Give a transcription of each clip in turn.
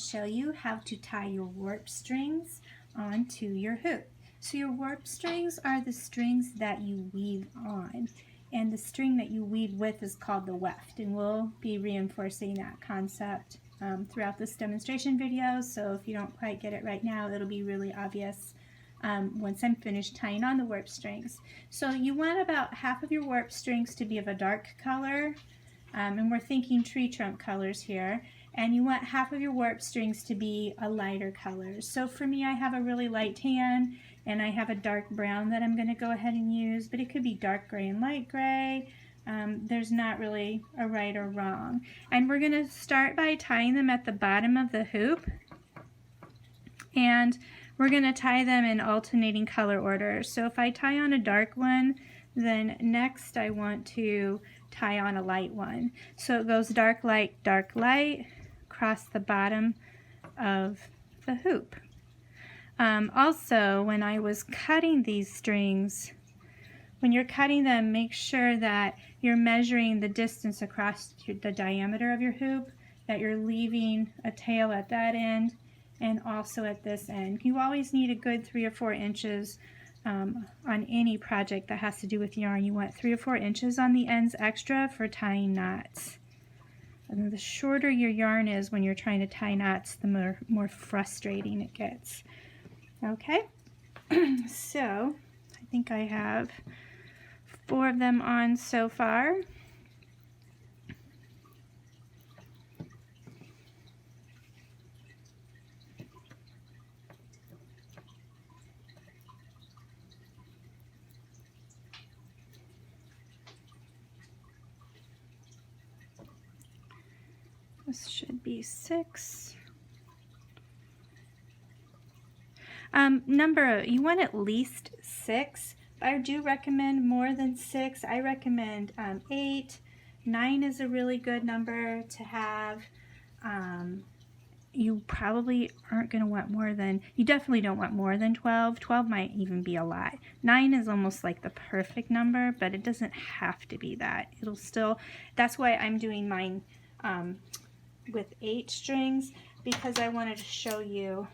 show you how to tie your warp strings onto your hoop. So your warp strings are the strings that you weave on, and the string that you weave with is called the weft, and we'll be reinforcing that concept throughout this demonstration video. So if you don't quite get it right now, it'll be really obvious once I'm finished tying on the warp strings. So you want about half of your warp strings to be of a dark color, and we're thinking tree trunk colors here, and you want half of your warp strings to be a lighter color. So for me, I have a really light tan, and I have a dark brown that I'm going to go ahead and use, but it could be dark gray and light gray. There's not really a right or wrong. And we're going to start by tying them at the bottom of the hoop, and we're going to tie them in alternating color order. So if I tie on a dark one, then next I want to tie on a light one. So it goes dark, light, across the bottom of the hoop. Also, when I was cutting these strings, when you're cutting them, make sure that you're measuring the distance across the diameter of your hoop, that you're leaving a tail at that end and also at this end. You always need a good 3 or 4 inches on any project that has to do with yarn. You want 3 or 4 inches on the ends extra for tying knots. And the shorter your yarn is when you're trying to tie knots, the more frustrating it gets. Okay, so I think I have 4 of them on so far. This should be 6. You want at least 6. I do recommend more than 6. I recommend 8. 9 is a really good number to have. You probably aren't going to want more than, you definitely don't want more than 12. 12 might even be a lot. 9 is almost like the perfect number, but it doesn't have to be that. It'll still, that's why I'm doing mine with 8 strings, because I wanted to show you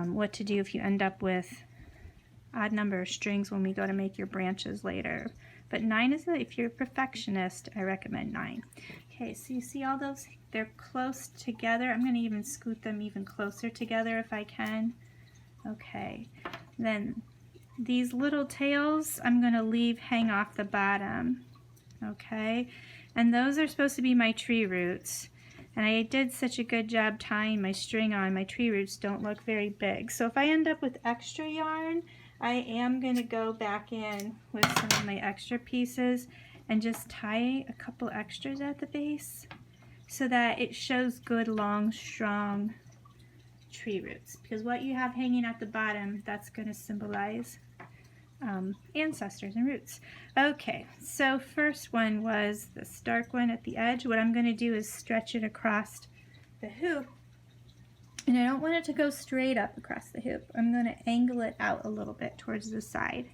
what to do if you end up with odd number of strings when we go to make your branches later. But 9 is, if you're a perfectionist, I recommend 9. Okay, so you see all those, they're close together. I'm going to even scoot them even closer together if I can. Okay, then these little tails I'm going to leave hang off the bottom. Okay, and those are supposed to be my tree roots. And I did such a good job tying my string on, my tree roots don't look very big. So if I end up with extra yarn, I am going to go back in with some of my extra pieces and just tie a couple extras at the base so that it shows good, long, strong tree roots. Because what you have hanging at the bottom, that's going to symbolize ancestors and roots. Okay, so first one was this dark one at the edge. What I'm going to do is stretch it across the hoop, and I don't want it to go straight up across the hoop. I'm going to angle it out a little bit towards the side.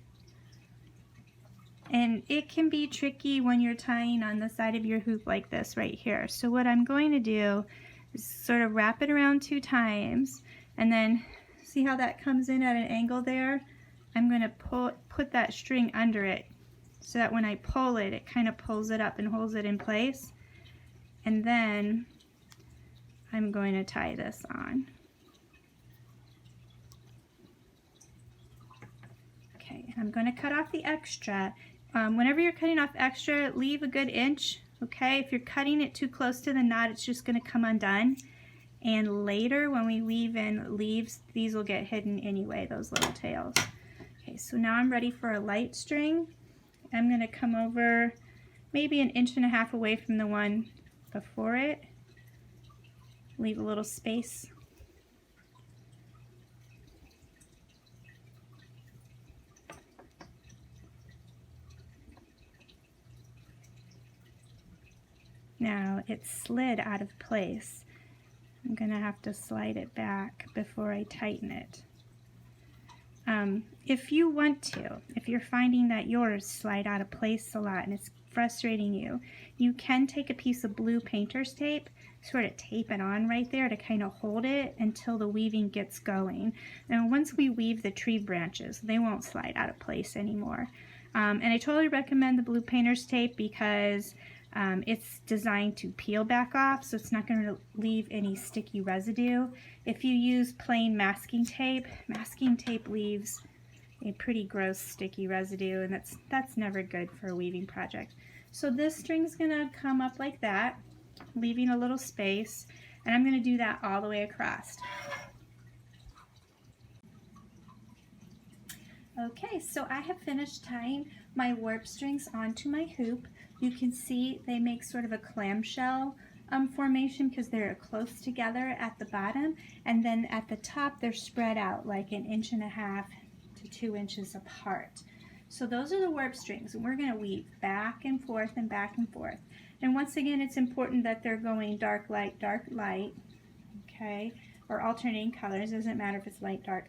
And it can be tricky when you're tying on the side of your hoop like this right here. So what I'm going to do is sort of wrap it around 2 times, and then see how that comes in at an angle there? I'm going to put that string under it so that when I pull it, it kind of pulls it up and holds it in place. And then I'm going to tie this on. Okay, and I'm going to cut off the extra. Whenever you're cutting off extra, leave a good inch. Okay, if you're cutting it too close to the knot, it's just going to come undone. And later, when we weave in leaves, these will get hidden anyway, those little tails. Okay, so now I'm ready for a light string. I'm going to come over maybe 1.5 inches away from the one before it. Leave a little space. Now it's slid out of place. I'm going to have to slide it back before I tighten it. if you want to, if you're finding that yours slide out of place a lot and it's frustrating you, you can take a piece of blue painter's tape, sort of tape it on right there to kind of hold it until the weaving gets going. And once we weave the tree branches, they won't slide out of place anymore. And I totally recommend the blue painter's tape because it's designed to peel back off, so it's not going to leave any sticky residue. If you use plain masking tape leaves a pretty gross sticky residue, and that's never good for a weaving project. So this string's going to come up like that, leaving a little space, and I'm going to do that all the way across. Okay, so I have finished tying my warp strings onto my hoop. You can see they make sort of a clamshell formation because they're close together at the bottom, and then at the top they're spread out like 1.5 inches to 2 inches apart. So those are the warp strings, and we're going to weave back and forth and back and forth. And once again, it's important that they're going dark, light, okay, or alternating colors. It doesn't matter if it's light, dark,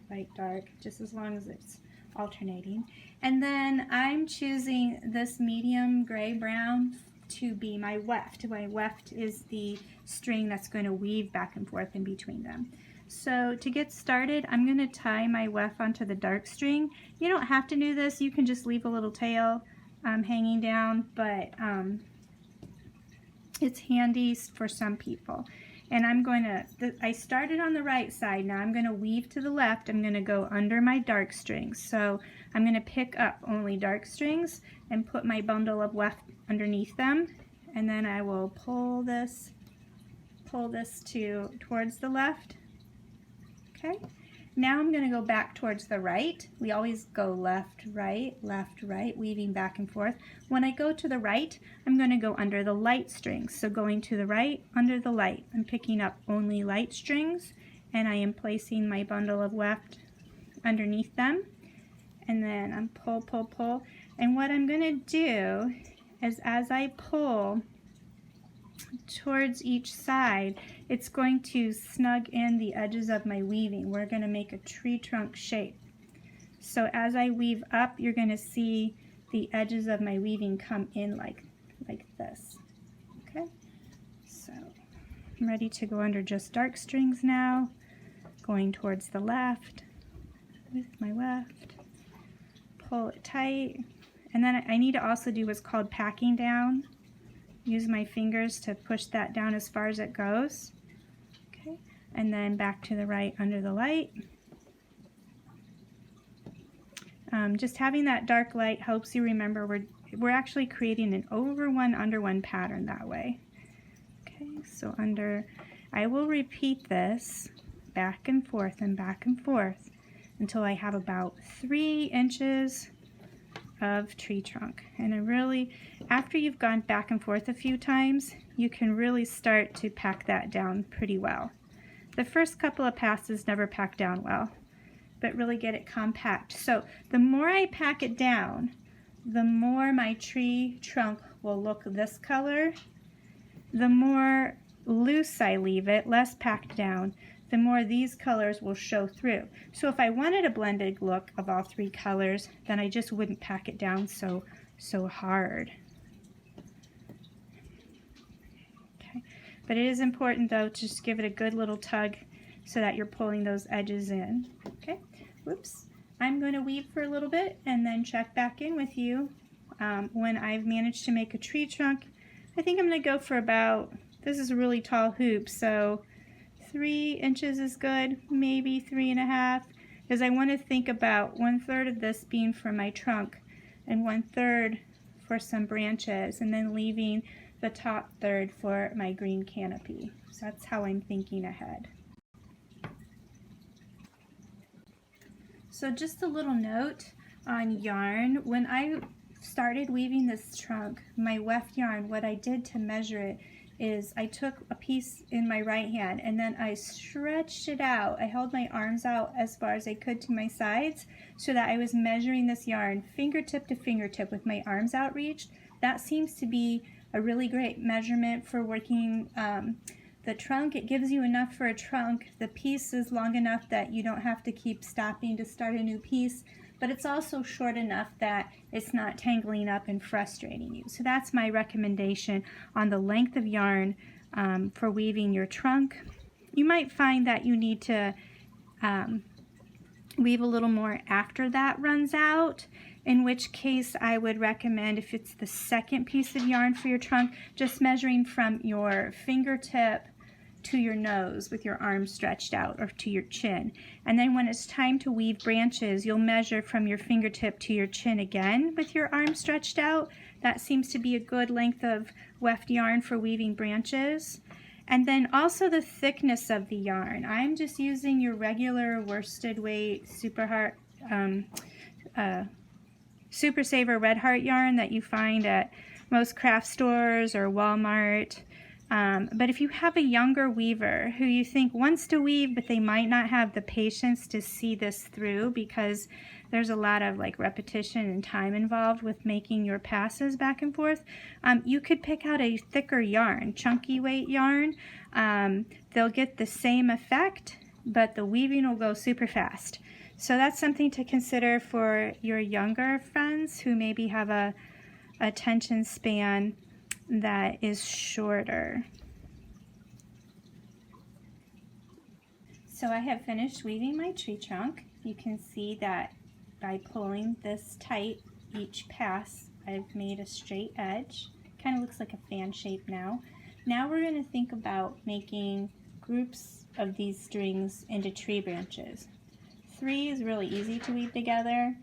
just as long as it's alternating. And then I'm choosing this medium gray brown to be my weft. My weft is the string that's going to weave back and forth in between them. So to get started, I'm going to tie my weft onto the dark string. You don't have to do this, you can just leave a little tail hanging down, but it's handy for some people. And I'm going to, I started on the right side, now I'm going to weave to the left. I'm going to go under my dark strings. So I'm going to pick up only dark strings and put my bundle of weft underneath them, and then I will pull this towards the left. Okay, now I'm going to go back towards the right. We always go left, right, weaving back and forth. When I go to the right, I'm going to go under the light strings. So going to the right, under the light, I'm picking up only light strings, and I am placing my bundle of weft underneath them. And then I'm pull. And what I'm going to do is as I pull towards each side, it's going to snug in the edges of my weaving. We're going to make a tree trunk shape. So as I weave up, you're going to see the edges of my weaving come in like this. Okay, so I'm ready to go under just dark strings now, going towards the left with my weft. Pull it tight, and then I need to also do what's called packing down. Use my fingers to push that down as far as it goes. Okay, and then back to the right under the light. Just having that dark light helps you remember we're actually creating an over one under one pattern that way. Okay, so I will repeat this back and forth until I have about 3 inches of tree trunk. And after you've gone back and forth a few times, you can really start to pack that down pretty well. The first couple of passes never pack down well, but really get it compact. So the more I pack it down, the more my tree trunk will look this color. The more loose I leave it, less packed down, the more these colors will show through. So if I wanted a blended look of all 3 colors, then I just wouldn't pack it down so hard. Okay, but it is important though to just give it a good little tug so that you're pulling those edges in. Okay, whoops. I'm going to weave for a little bit and then check back in with you when I've managed to make a tree trunk. I think I'm going to go for about, this is a really tall hoop, so 3 inches is good, maybe 3.5, because I want to think about 1/3 of this being for my trunk and 1/3 for some branches, and then leaving the top third for my green canopy. So that's how I'm thinking ahead. So just a little note on yarn. When I started weaving this trunk, my weft yarn, what I did to measure it is I took a piece in my right hand and then I stretched it out. I held my arms out as far as I could to my sides so that I was measuring this yarn fingertip to fingertip with my arms outreached. That seems to be a really great measurement for working the trunk. It gives you enough for a trunk. The piece is long enough that you don't have to keep stopping to start a new piece, but it's also short enough that it's not tangling up and frustrating you. So that's my recommendation on the length of yarn for weaving your trunk. You might find that you need to weave a little more after that runs out, in which case I would recommend, if it's the second piece of yarn for your trunk, just measuring from your fingertip to your nose with your arm stretched out, or to your chin. And then when it's time to weave branches, you'll measure from your fingertip to your chin again with your arm stretched out. That seems to be a good length of weft yarn for weaving branches. And then also the thickness of the yarn. I'm just using your regular worsted weight Super Saver Red Heart yarn that you find at most craft stores or Walmart. But if you have a younger weaver who you think wants to weave, but they might not have the patience to see this through because there's a lot of like repetition and time involved with making your passes back and forth, you could pick out a thicker yarn, chunky weight yarn. They'll get the same effect, but the weaving will go super fast. So that's something to consider for your younger friends who maybe have a attention span that is shorter. So I have finished weaving my tree trunk. You can see that by pulling this tight each pass, I've made a straight edge. Kind of looks like a fan shape now. Now we're going to think about making groups of these strings into tree branches. 3 is really easy to weave together,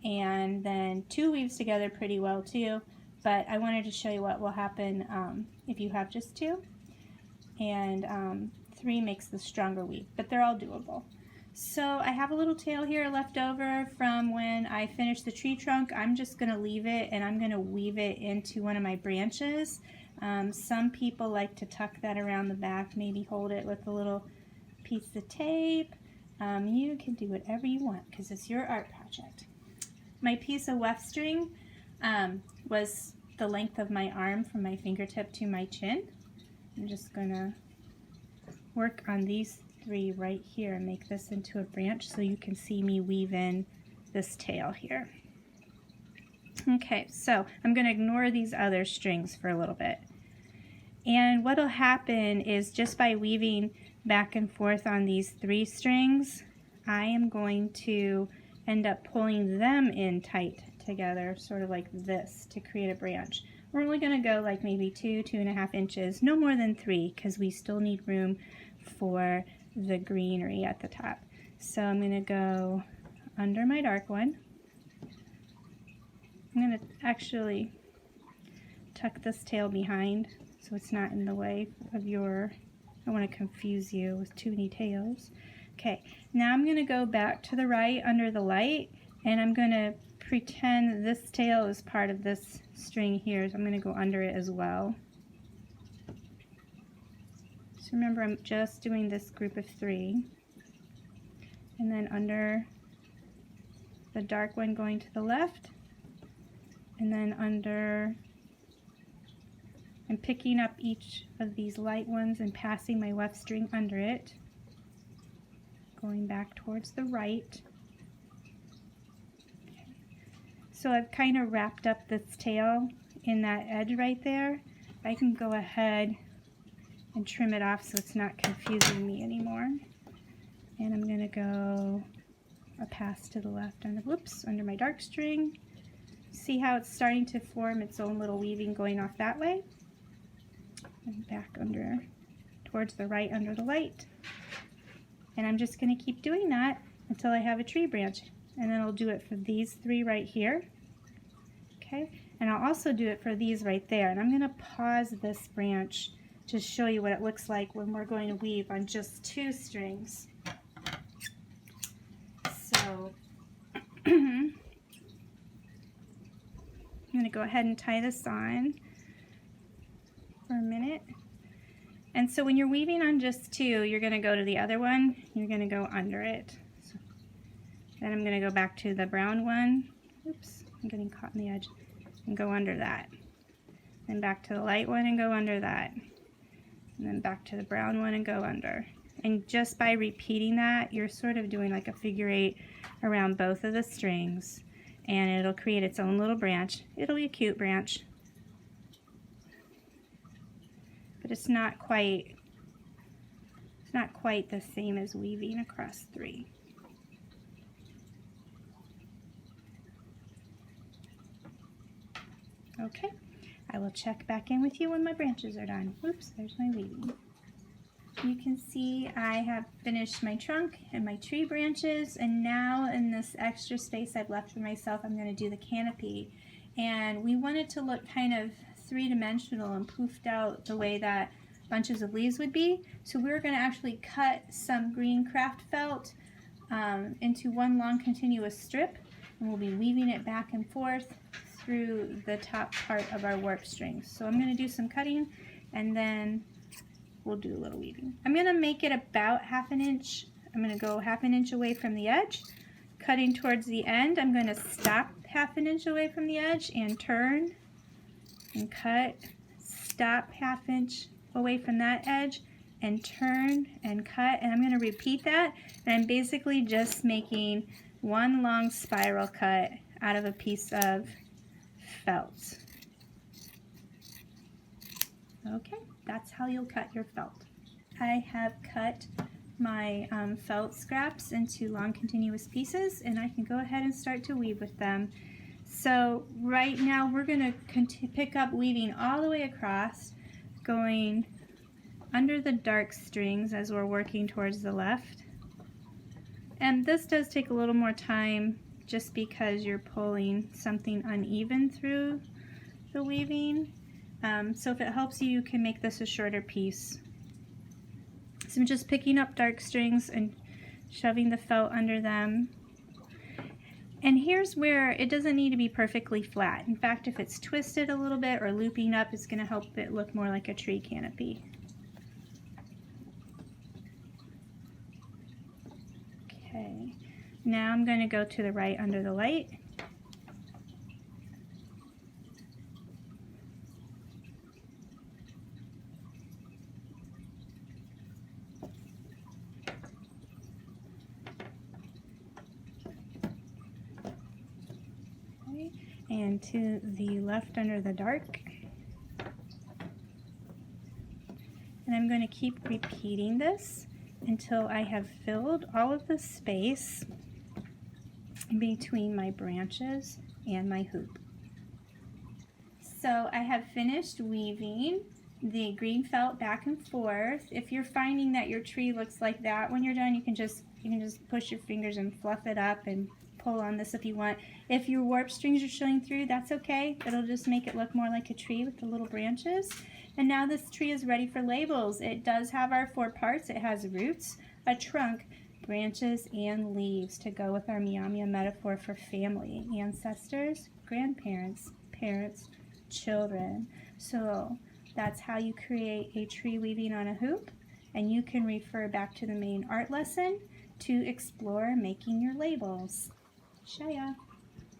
and then 2 weaves together pretty well too. But I wanted to show you what will happen if you have just 2. And 3 makes the stronger weave, but they're all doable. So I have a little tail here left over from when I finished the tree trunk. I'm just going to leave it, and I'm going to weave it into one of my branches. Some people like to tuck that around the back, maybe hold it with a little piece of tape. You can do whatever you want because it's your art project. My piece of weft string was the length of my arm from my fingertip to my chin. I'm just gonna work on these 3 right here and make this into a branch so you can see me weave in this tail here. Okay, so I'm gonna ignore these other strings for a little bit. And what'll happen is just by weaving back and forth on these 3 strings, I am going to end up pulling them in tight together, sort of like this, to create a branch. We're only going to go like maybe 2.5 inches, no more than 3, because we still need room for the greenery at the top. So I'm going to go under my dark one. I'm going to actually tuck this tail behind so it's not in the way of your, I don't want to confuse you with too many tails. Okay, now I'm going to go back to the right under the light, and I'm going to pretend this tail is part of this string here, so I'm going to go under it as well. So remember, I'm just doing this group of 3, and then under the dark one going to the left, and then under, I'm picking up each of these light ones and passing my weft string under it, going back towards the right. So I've kind of wrapped up this tail in that edge right there. I can go ahead and trim it off so it's not confusing me anymore. And I'm going to go a pass to the left under, whoops, under my dark string. See how it's starting to form its own little weaving going off that way? And back under, towards the right under the light. And I'm just going to keep doing that until I have a tree branch. And then I'll do it for these 3 right here. Okay, and I'll also do it for these right there. And I'm going to pause this branch to show you what it looks like when we're going to weave on just 2 strings. So I'm going to go ahead and tie this on for a minute. And so when you're weaving on just 2, you're going to go to the other one, you're going to go under it. So then I'm going to go back to the brown one. Oops, I'm getting caught in the edge. And go under that. Then back to the light one and go under that. and then back to the brown one and go under. And just by repeating that, you're sort of doing like a figure 8 around both of the strings, and it'll create its own little branch. It'll be a cute branch, but it's not quite the same as weaving across 3. Okay, I will check back in with you when my branches are done. Oops, there's my weaving. You can see I have finished my trunk and my tree branches, and now in this extra space I've left for myself, I'm going to do the canopy. And we want it to look kind of three-dimensional and poofed out the way that bunches of leaves would be. So we're going to actually cut some green craft felt into one long continuous strip, and we'll be weaving it back and forth through the top part of our warp strings. So I'm going to do some cutting, and then we'll do a little weaving. I'm going to make it about 1/2 inch. I'm going to go 1/2 inch away from the edge. Cutting towards the end, I'm going to stop 1/2 inch away from the edge and turn and cut, stop 1/2 inch away from that edge and turn and cut, and I'm going to repeat that, and I'm basically just making one long spiral cut out of a piece of felt. Okay, that's how you'll cut your felt. I have cut my felt scraps into long continuous pieces, and I can go ahead and start to weave with them. So right now we're going to pick up weaving all the way across, going under the dark strings as we're working towards the left. And this does take a little more time just because you're pulling something uneven through the weaving. So if it helps you, you can make this a shorter piece. So I'm just picking up dark strings and shoving the felt under them. And here's where it doesn't need to be perfectly flat. In fact, if it's twisted a little bit or looping up, it's going to help it look more like a tree canopy. Okay, now I'm going to go to the right under the light. Okay, and to the left under the dark. And I'm going to keep repeating this until I have filled all of the space between my branches and my hoop. So I have finished weaving the green felt back and forth. If you're finding that your tree looks like that when you're done, you can just push your fingers and fluff it up and pull on this if you want. If your warp strings are showing through, that's okay. It'll just make it look more like a tree with the little branches. And now this tree is ready for labels. It does have our 4 parts. It has roots, a trunk, branches, and leaves to go with our Myaamia metaphor for family, ancestors, grandparents, parents, children. So that's how you create a tree weaving on a hoop, and you can refer back to the main art lesson to explore making your labels. Shaya.